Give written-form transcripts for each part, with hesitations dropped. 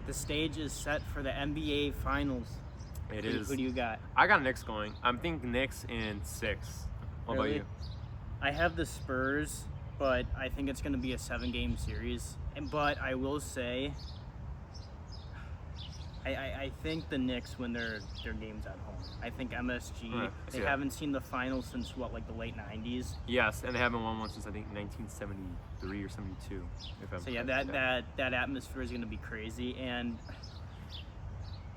The stage is set for the NBA Finals. It Who- is. Who do you got? I got Knicks going. I'm thinking Knicks in 6. What about Really? you? I have the Spurs, but I think it's going to be a 7-game series. But I will say, I think the Knicks win their games at home. I think MSG, I see they that. haven't seen the finals since what, like the late 90s? Yes, and they haven't won one since I think 1973 or 72. If I'm So yeah, correct. that atmosphere is going to be crazy, and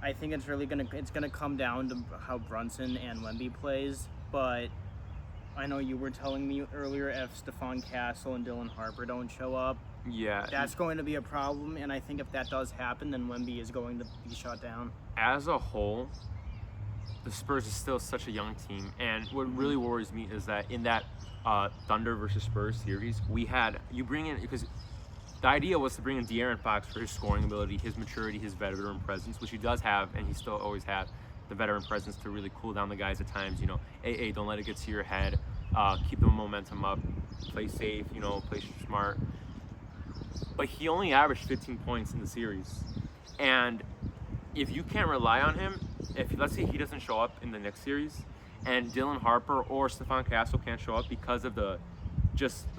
I think it's gonna come down to how Brunson and Wemby plays. But I know you were telling me earlier, if Stephon Castle and Dylan Harper don't show up, Yeah. that's going to be a problem. And I think if that does happen, then Wemby is going to be shut down. As a whole, the Spurs is still such a young team, and what really worries me is that in that Thunder versus Spurs series, you bring in, because the idea was to bring in De'Aaron Fox for his scoring ability, his maturity, his veteran presence, which he does have, and he still always had the veteran presence to really cool down the guys at times. Hey, don't let it get to your head. Keep the momentum up. Play safe. Play smart. But he only averaged 15 points in the series, and if you can't rely on him, if let's say he doesn't show up in the next series, and Dylan Harper or Stephon Castle can't show up because of the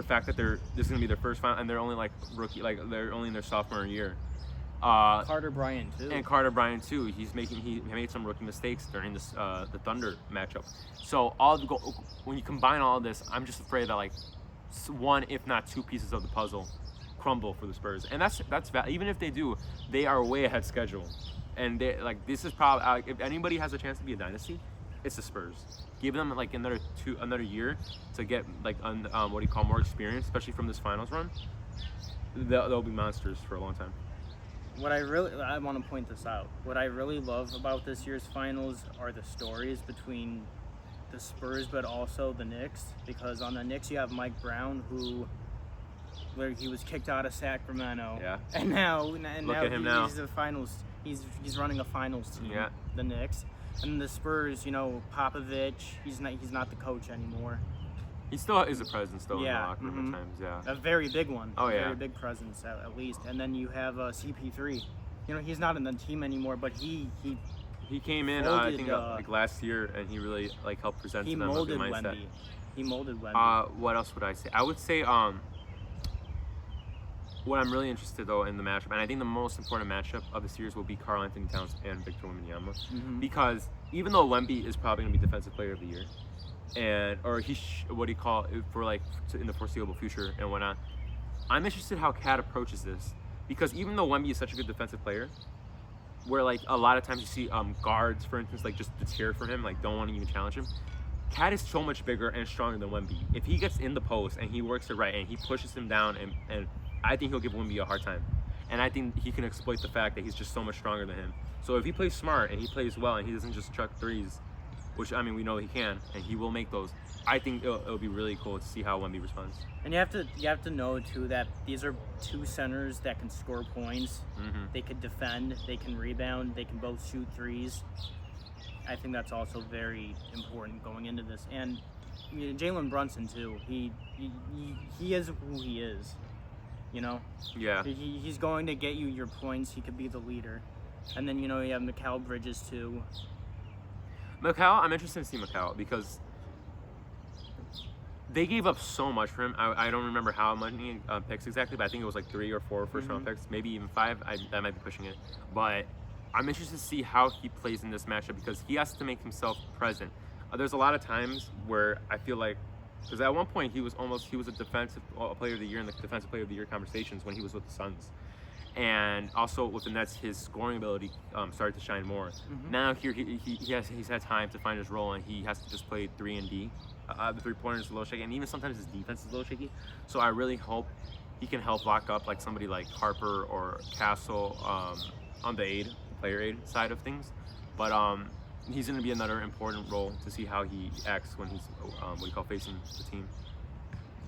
fact that this is gonna be their first final and they're only like rookie, like they're only in their sophomore year. Carter Bryant too. And Carter Bryant too. He made some rookie mistakes during this the Thunder matchup. So when you combine all of this, I'm just afraid that like one, if not two pieces of the puzzle crumble for the Spurs, and that's even if they do, they are way ahead schedule, and this is probably if anybody has a chance to be a dynasty, it's the Spurs. Give them like another year to get like more experience, especially from this finals run. They'll be monsters for a long time. I want to point this out. What I really love about this year's finals are the stories between the Spurs, but also the Knicks. Because on the Knicks, you have Mike Brown, where he was kicked out of Sacramento. Yeah. And now, Look at him now. He's a finals. He's running a finals team. Yeah. The Knicks, and the Spurs. Popovich. He's not the coach anymore. He still is a presence though in the Yeah, locker room at times. Yeah. A very big one. Oh, a yeah. Very big presence at least. And then you have CP3. He's not in the team anymore, but he came in I think like last year, and he really like helped present to them a good mindset. Wemby. He molded Wemby. What else would I say? I would say what I'm really interested though in the matchup, and I think the most important matchup of the series will be Karl Anthony Towns and Victor Wembanyama, because even though Wemby is probably going to be Defensive Player of the Year, or what do you call it for in the foreseeable future and whatnot, I'm interested how Cat approaches this, because even though Wemby is such a good defensive player, where like a lot of times you see guards, for instance, like just deter from him, like don't want to even challenge him. Cat is so much bigger and stronger than Wemby. If he gets in the post and he works it right and he pushes him down, and I think he'll give Wemby a hard time. And I think he can exploit the fact that he's just so much stronger than him. So if he plays smart and he plays well and he doesn't just chuck threes, which I mean we know he can, and he will make those, I think it'll be really cool to see how Wemby responds. And you have to know too that these are two centers that can score points. They can defend, they can rebound, they can both shoot threes. I think that's also very important going into this. And Jalen Brunson too. He is who he is. Yeah. He's going to get you your points. He could be the leader. And then you have Mikal Bridges too. Mikal, I'm interested to see Mikal because they gave up so much for him. I don't remember how many picks exactly, but I think it was like 3 or 4 first-round picks, maybe even 5. That might be pushing it. But I'm interested to see how he plays in this matchup because he has to make himself present. There's a lot of times where I feel like, because at one point he was a defensive player of the year in the defensive player of the year conversations when he was with the Suns. And also with the Nets, his scoring ability started to shine more. Now here he's had time to find his role, and he has to just play 3 and D. The 3-pointer is a little shaky, and even sometimes his defense is a little shaky. So I really hope he can help lock up like somebody like Harper or Castle on the player aid side of things. But he's going to be another important role to see how he acts when he's facing the team.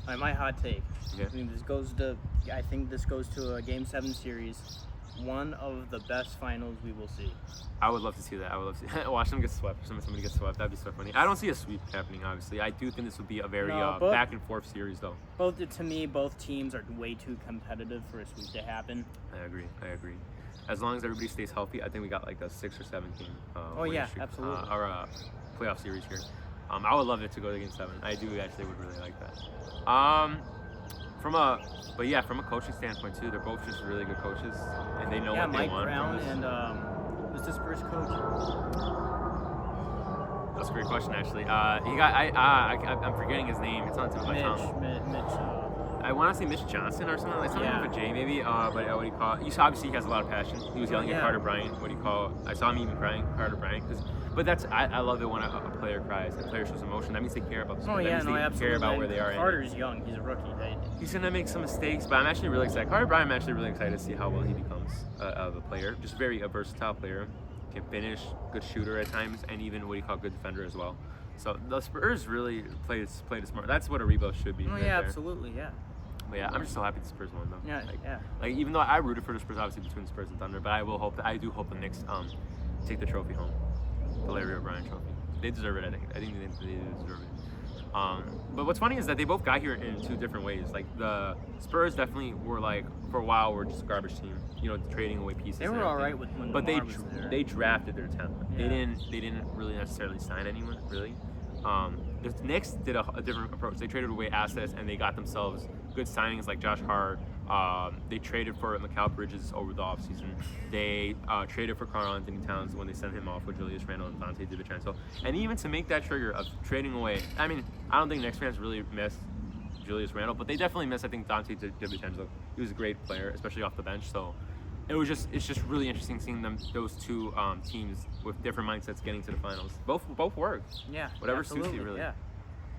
All right, my hot take. Okay. I think this goes to a Game 7 series. One of the best finals we will see. I would love to see that. I would love to see watch them get swept. Somebody get swept. That'd be so funny. I don't see a sweep happening, obviously. I do think this would be a very back and forth series, though. To me, both teams are way too competitive for a sweep to happen. I agree. as long as everybody stays healthy, I think we got like a 6 or 7 game. Oh, winning yeah, streak, absolutely. or a playoff series here. I would love it to go to game 7. I do actually would really like that. From a coaching standpoint too, they're both just really good coaches, and they know what they Mike want. Brown from this. and who's the Spurs coach? That's a great question, actually. I'm forgetting his name. It's on the tip of my tongue. Mitch. I want to say Mitch Johnson or something, like something Yeah. with a J maybe. But what do you call it? Obviously he has a lot of passion. He was yelling yeah. at Carter Bryant. What do you call it? I saw him even crying, Carter Bryant. But I love it when a player cries. A player shows emotion. That means they care about the sport. Oh yeah, that means no, they absolutely. care about where they are. in it. Carter's young. He's a rookie. Right? He's gonna make some mistakes, but I'm actually really excited. Carter Bryant, I'm actually really excited to see how well he becomes of a player. Just a versatile player. Can finish, good shooter at times, and even what you call good defender as well. So the Spurs really played it smart. That's what a rebuild should be. Oh right yeah, there. absolutely. Yeah. But yeah, I'm just so happy the Spurs won though. Yeah. Like even though I rooted for the Spurs, obviously between the Spurs and Thunder, but I do hope the Knicks take the trophy home, the Larry O'Brien trophy. They deserve it. I think they deserve it. But what's funny is that they both got here in 2 different ways. Like the Spurs definitely were like for a while were just a garbage team, trading away pieces. They and were all everything. right when But DeMar was there. they drafted their talent. Yeah. They didn't really necessarily sign anyone really. The Knicks did a different approach. They traded away assets and they got themselves good signings like Josh Hart. They traded for Mikal Bridges over the offseason. They traded for Karl Anthony Towns when they sent him off with Julius Randle and Donte DiVincenzo. And even to make that trigger of trading away, I mean, I don't think Knicks fans really miss Julius Randle, but they definitely miss, I think, Donte DiVincenzo. He was a great player, especially off the bench. So it's just really interesting seeing those 2 teams with different mindsets getting to the finals. Both worked. Yeah. Whatever suits you, absolutely, really. Yeah.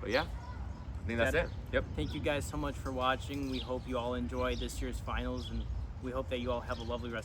But yeah, I think that's That it. Yep. Thank you guys so much for watching. We hope you all enjoy this year's finals, and we hope that you all have a lovely rest